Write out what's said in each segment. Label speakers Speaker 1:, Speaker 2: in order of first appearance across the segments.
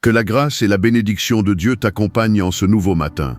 Speaker 1: Que la grâce et la bénédiction de Dieu t'accompagnent en ce nouveau matin.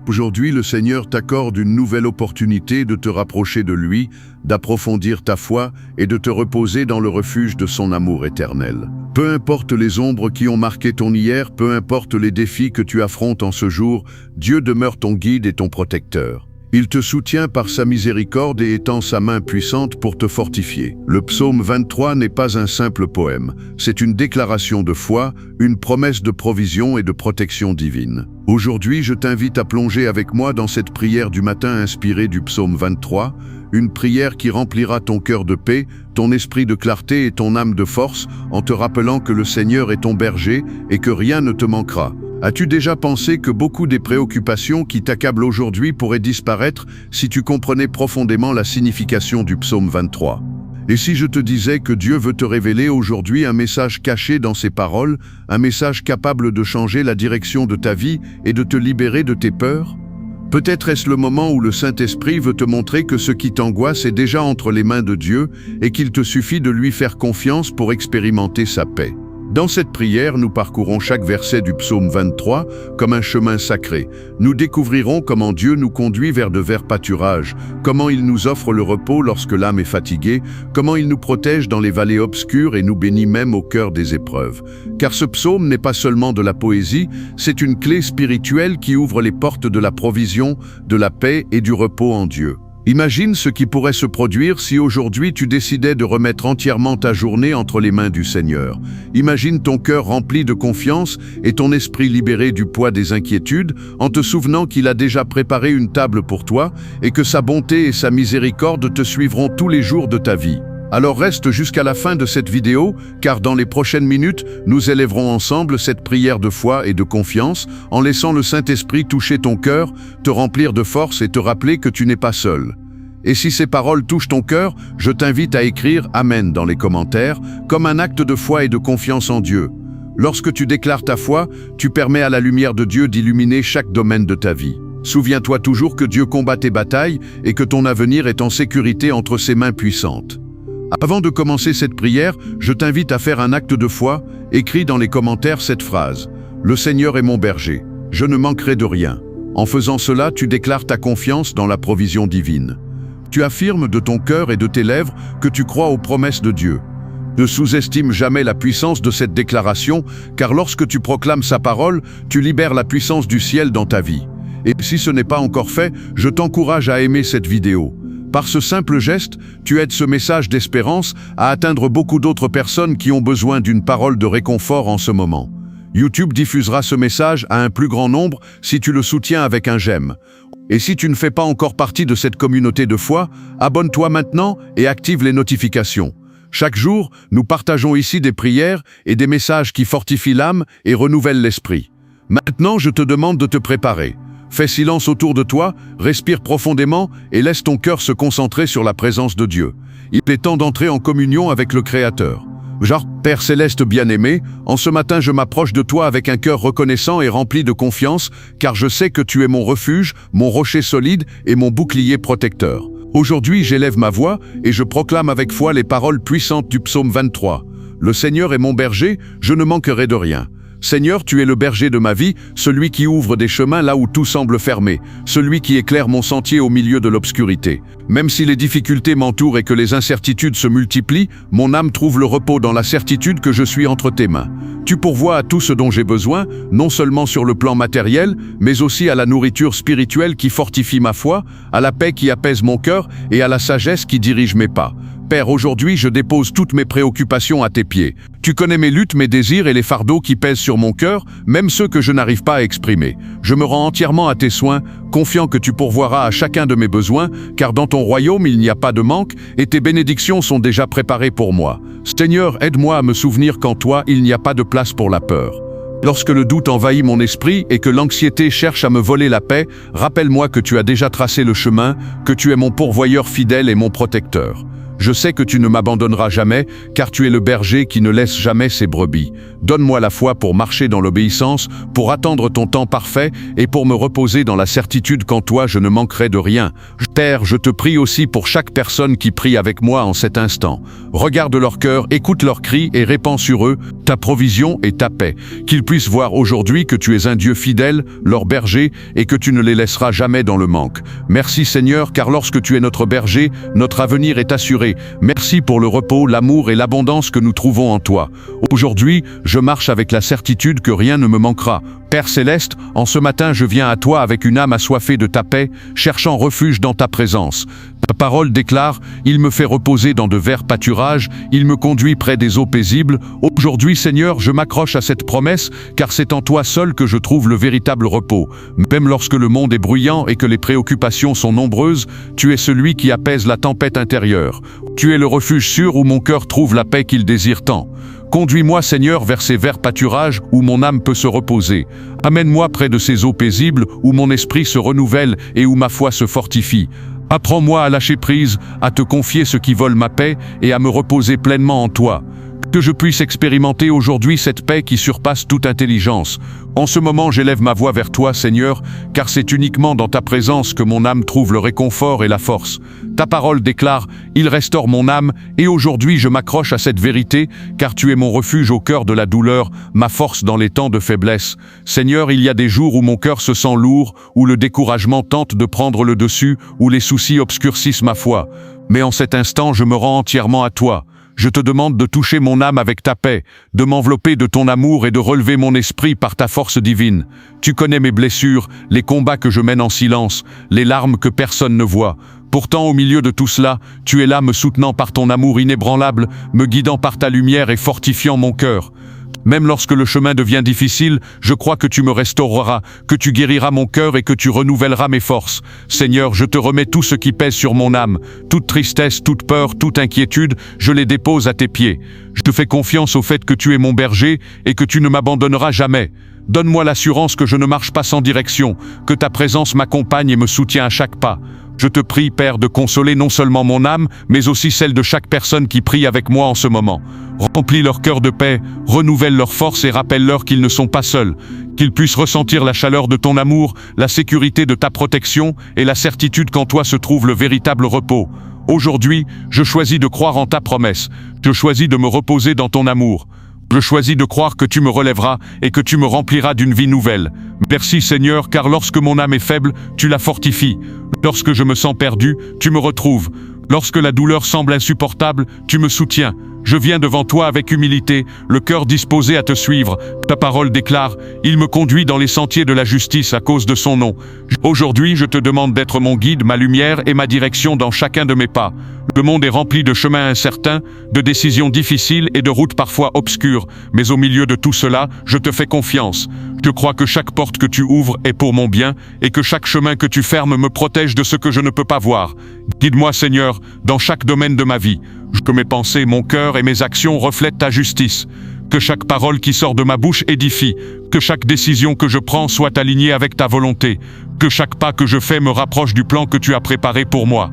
Speaker 1: Aujourd'hui, le Seigneur t'accorde une nouvelle opportunité de te rapprocher de lui, d'approfondir ta foi et de te reposer dans le refuge de son amour éternel. Peu importe les ombres qui ont marqué ton hier, peu importe les défis que tu affrontes en ce jour, Dieu demeure ton guide et ton protecteur. Il te soutient par sa miséricorde et étend sa main puissante pour te fortifier. Le psaume 23 n'est pas un simple poème, c'est une déclaration de foi, une promesse de provision et de protection divine. Aujourd'hui, je t'invite à plonger avec moi dans cette prière du matin inspirée du psaume 23, une prière qui remplira ton cœur de paix, ton esprit de clarté et ton âme de force, en te rappelant que le Seigneur est ton berger et que rien ne te manquera. As-tu déjà pensé que beaucoup des préoccupations qui t'accablent aujourd'hui pourraient disparaître si tu comprenais profondément la signification du psaume 23? Et si je te disais que Dieu veut te révéler aujourd'hui un message caché dans ses paroles, un message capable de changer la direction de ta vie et de te libérer de tes peurs? Peut-être est-ce le moment où le Saint-Esprit veut te montrer que ce qui t'angoisse est déjà entre les mains de Dieu et qu'il te suffit de lui faire confiance pour expérimenter sa paix. Dans cette prière, nous parcourons chaque verset du psaume 23 comme un chemin sacré. Nous découvrirons comment Dieu nous conduit vers de verts pâturages, comment il nous offre le repos lorsque l'âme est fatiguée, comment il nous protège dans les vallées obscures et nous bénit même au cœur des épreuves. Car ce psaume n'est pas seulement de la poésie, c'est une clé spirituelle qui ouvre les portes de la provision, de la paix et du repos en Dieu. Imagine ce qui pourrait se produire si aujourd'hui tu décidais de remettre entièrement ta journée entre les mains du Seigneur. Imagine ton cœur rempli de confiance et ton esprit libéré du poids des inquiétudes en te souvenant qu'il a déjà préparé une table pour toi et que sa bonté et sa miséricorde te suivront tous les jours de ta vie. Alors reste jusqu'à la fin de cette vidéo, car dans les prochaines minutes, nous élèverons ensemble cette prière de foi et de confiance, en laissant le Saint-Esprit toucher ton cœur, te remplir de force et te rappeler que tu n'es pas seul. Et si ces paroles touchent ton cœur, je t'invite à écrire « Amen » dans les commentaires, comme un acte de foi et de confiance en Dieu. Lorsque tu déclares ta foi, tu permets à la lumière de Dieu d'illuminer chaque domaine de ta vie. Souviens-toi toujours que Dieu combat tes batailles et que ton avenir est en sécurité entre ses mains puissantes. Avant de commencer cette prière, je t'invite à faire un acte de foi. Écris dans les commentaires cette phrase. Le Seigneur est mon berger, je ne manquerai de rien. En faisant cela, tu déclares ta confiance dans la provision divine. Tu affirmes de ton cœur et de tes lèvres que tu crois aux promesses de Dieu. Ne sous-estime jamais la puissance de cette déclaration, car lorsque tu proclames sa parole, tu libères la puissance du ciel dans ta vie. Et si ce n'est pas encore fait, je t'encourage à aimer cette vidéo. Par ce simple geste, tu aides ce message d'espérance à atteindre beaucoup d'autres personnes qui ont besoin d'une parole de réconfort en ce moment. YouTube diffusera ce message à un plus grand nombre si tu le soutiens avec un j'aime. Et si tu ne fais pas encore partie de cette communauté de foi, abonne-toi maintenant et active les notifications. Chaque jour, nous partageons ici des prières et des messages qui fortifient l'âme et renouvellent l'esprit. Maintenant, je te demande de te préparer. Fais silence autour de toi, respire profondément et laisse ton cœur se concentrer sur la présence de Dieu. Il est temps d'entrer en communion avec le Créateur. Père céleste bien-aimé, en ce matin je m'approche de toi avec un cœur reconnaissant et rempli de confiance, car je sais que tu es mon refuge, mon rocher solide et mon bouclier protecteur. Aujourd'hui j'élève ma voix et je proclame avec foi les paroles puissantes du psaume 23. Le Seigneur est mon berger, je ne manquerai de rien. Seigneur, tu es le berger de ma vie, celui qui ouvre des chemins là où tout semble fermé, celui qui éclaire mon sentier au milieu de l'obscurité. Même si les difficultés m'entourent et que les incertitudes se multiplient, mon âme trouve le repos dans la certitude que je suis entre tes mains. Tu pourvois à tout ce dont j'ai besoin, non seulement sur le plan matériel, mais aussi à la nourriture spirituelle qui fortifie ma foi, à la paix qui apaise mon cœur et à la sagesse qui dirige mes pas. Père, aujourd'hui je dépose toutes mes préoccupations à tes pieds. Tu connais mes luttes, mes désirs et les fardeaux qui pèsent sur mon cœur, même ceux que je n'arrive pas à exprimer. Je me rends entièrement à tes soins, confiant que tu pourvoiras à chacun de mes besoins, car dans ton royaume il n'y a pas de manque et tes bénédictions sont déjà préparées pour moi. Seigneur, aide-moi à me souvenir qu'en toi il n'y a pas de place pour la peur. Lorsque le doute envahit mon esprit et que l'anxiété cherche à me voler la paix, rappelle-moi que tu as déjà tracé le chemin, que tu es mon pourvoyeur fidèle et mon protecteur. Je sais que tu ne m'abandonneras jamais, car tu es le berger qui ne laisse jamais ses brebis. Donne-moi la foi pour marcher dans l'obéissance, pour attendre ton temps parfait et pour me reposer dans la certitude qu'en toi je ne manquerai de rien. Père, je te prie aussi pour chaque personne qui prie avec moi en cet instant. Regarde leur cœur, écoute leurs cris et répands sur eux ta provision et ta paix. Qu'ils puissent voir aujourd'hui que tu es un Dieu fidèle, leur berger, et que tu ne les laisseras jamais dans le manque. Merci Seigneur, car lorsque tu es notre berger, notre avenir est assuré. Merci pour le repos, l'amour et l'abondance que nous trouvons en toi. Aujourd'hui, je marche avec la certitude que rien ne me manquera. Père Céleste, en ce matin je viens à toi avec une âme assoiffée de ta paix, cherchant refuge dans ta présence. Ta parole déclare, il me fait reposer dans de verts pâturages, il me conduit près des eaux paisibles. Aujourd'hui Seigneur, je m'accroche à cette promesse, car c'est en toi seul que je trouve le véritable repos. Même lorsque le monde est bruyant et que les préoccupations sont nombreuses, tu es celui qui apaise la tempête intérieure. Tu es le refuge sûr où mon cœur trouve la paix qu'il désire tant. Conduis-moi, Seigneur, vers ces verts pâturages où mon âme peut se reposer. Amène-moi près de ces eaux paisibles où mon esprit se renouvelle et où ma foi se fortifie. Apprends-moi à lâcher prise, à te confier ce qui vole ma paix et à me reposer pleinement en toi. Que je puisse expérimenter aujourd'hui cette paix qui surpasse toute intelligence. En ce moment, j'élève ma voix vers toi, Seigneur, car c'est uniquement dans ta présence que mon âme trouve le réconfort et la force. Ta parole déclare, il restaure mon âme, et aujourd'hui je m'accroche à cette vérité, car tu es mon refuge au cœur de la douleur, ma force dans les temps de faiblesse. Seigneur, il y a des jours où mon cœur se sent lourd, où le découragement tente de prendre le dessus, où les soucis obscurcissent ma foi. Mais en cet instant, je me rends entièrement à toi. Je te demande de toucher mon âme avec ta paix, de m'envelopper de ton amour et de relever mon esprit par ta force divine. Tu connais mes blessures, les combats que je mène en silence, les larmes que personne ne voit. Pourtant, au milieu de tout cela, tu es là me soutenant par ton amour inébranlable, me guidant par ta lumière et fortifiant mon cœur. Même lorsque le chemin devient difficile, je crois que tu me restaureras, que tu guériras mon cœur et que tu renouvelleras mes forces. Seigneur, je te remets tout ce qui pèse sur mon âme. Toute tristesse, toute peur, toute inquiétude, je les dépose à tes pieds. Je te fais confiance au fait que tu es mon berger et que tu ne m'abandonneras jamais. Donne-moi l'assurance que je ne marche pas sans direction, que ta présence m'accompagne et me soutient à chaque pas. Je te prie, Père, de consoler non seulement mon âme, mais aussi celle de chaque personne qui prie avec moi en ce moment. Remplis leur cœur de paix, renouvelle leur force et rappelle-leur qu'ils ne sont pas seuls. Qu'ils puissent ressentir la chaleur de ton amour, la sécurité de ta protection et la certitude qu'en toi se trouve le véritable repos. Aujourd'hui, je choisis de croire en ta promesse. Je choisis de me reposer dans ton amour. Je choisis de croire que tu me relèveras et que tu me rempliras d'une vie nouvelle. Merci Seigneur, car lorsque mon âme est faible, tu la fortifies. Lorsque je me sens perdu, tu me retrouves. Lorsque la douleur semble insupportable, tu me soutiens. Je viens devant toi avec humilité, le cœur disposé à te suivre. Ta parole déclare, il me conduit dans les sentiers de la justice à cause de son nom. Aujourd'hui, je te demande d'être mon guide, ma lumière et ma direction dans chacun de mes pas. Le monde est rempli de chemins incertains, de décisions difficiles et de routes parfois obscures. Mais au milieu de tout cela, je te fais confiance. Je crois que chaque porte que tu ouvres est pour mon bien et que chaque chemin que tu fermes me protège de ce que je ne peux pas voir. Guide-moi, Seigneur, dans chaque domaine de ma vie. Que mes pensées, mon cœur et mes actions reflètent ta justice. Que chaque parole qui sort de ma bouche édifie. Que chaque décision que je prends soit alignée avec ta volonté. Que chaque pas que je fais me rapproche du plan que tu as préparé pour moi.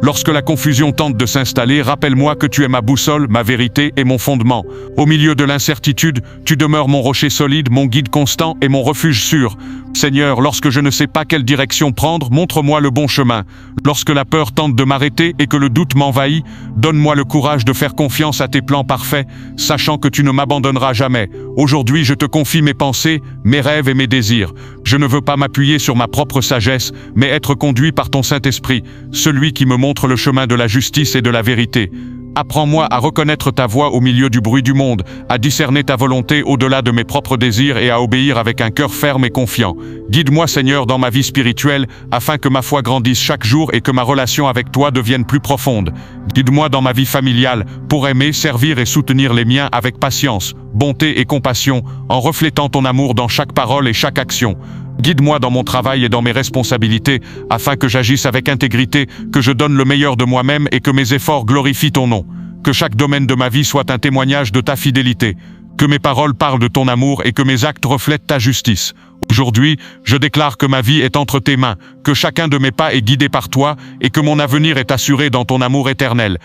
Speaker 1: Lorsque la confusion tente de s'installer, rappelle-moi que tu es ma boussole, ma vérité et mon fondement. Au milieu de l'incertitude, tu demeures mon rocher solide, mon guide constant et mon refuge sûr. Seigneur, lorsque je ne sais pas quelle direction prendre, montre-moi le bon chemin. Lorsque la peur tente de m'arrêter et que le doute m'envahit, donne-moi le courage de faire confiance à tes plans parfaits, sachant que tu ne m'abandonneras jamais. Aujourd'hui, je te confie mes pensées, mes rêves et mes désirs. Je ne veux pas m'appuyer sur ma propre sagesse, mais être conduit par ton Saint-Esprit, celui qui me montre le chemin de la justice et de la vérité. Apprends-moi à reconnaître ta voix au milieu du bruit du monde, à discerner ta volonté au-delà de mes propres désirs et à obéir avec un cœur ferme et confiant. Guide-moi, Seigneur, dans ma vie spirituelle, afin que ma foi grandisse chaque jour et que ma relation avec toi devienne plus profonde. Guide-moi dans ma vie familiale, pour aimer, servir et soutenir les miens avec patience, bonté et compassion, en reflétant ton amour dans chaque parole et chaque action. Guide-moi dans mon travail et dans mes responsabilités, afin que j'agisse avec intégrité, que je donne le meilleur de moi-même et que mes efforts glorifient ton nom. Que chaque domaine de ma vie soit un témoignage de ta fidélité. Que mes paroles parlent de ton amour et que mes actes reflètent ta justice. Aujourd'hui, je déclare que ma vie est entre tes mains, que chacun de mes pas est guidé par toi et que mon avenir est assuré dans ton amour éternel.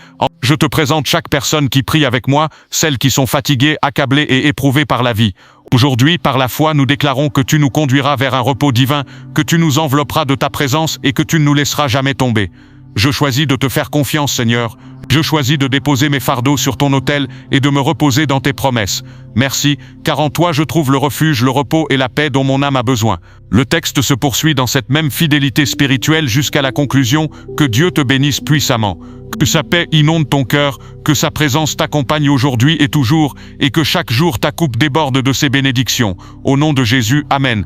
Speaker 1: Je te présente chaque personne qui prie avec moi, celles qui sont fatiguées, accablées et éprouvées par la vie.
Speaker 2: Aujourd'hui, par la foi, nous déclarons que tu nous conduiras vers un repos divin, que tu nous envelopperas de ta présence et que tu ne nous laisseras jamais tomber. Je choisis de te faire confiance, Seigneur. Je choisis de déposer mes fardeaux sur ton autel et de me reposer dans tes promesses. Merci, car en toi je trouve le refuge, le repos et la paix dont mon âme a besoin. Le texte se poursuit dans cette même fidélité spirituelle jusqu'à la conclusion « Que Dieu te bénisse puissamment ». Que sa paix inonde ton cœur, que sa présence t'accompagne aujourd'hui et toujours, et que chaque jour ta coupe déborde de ses bénédictions. Au nom de Jésus, Amen.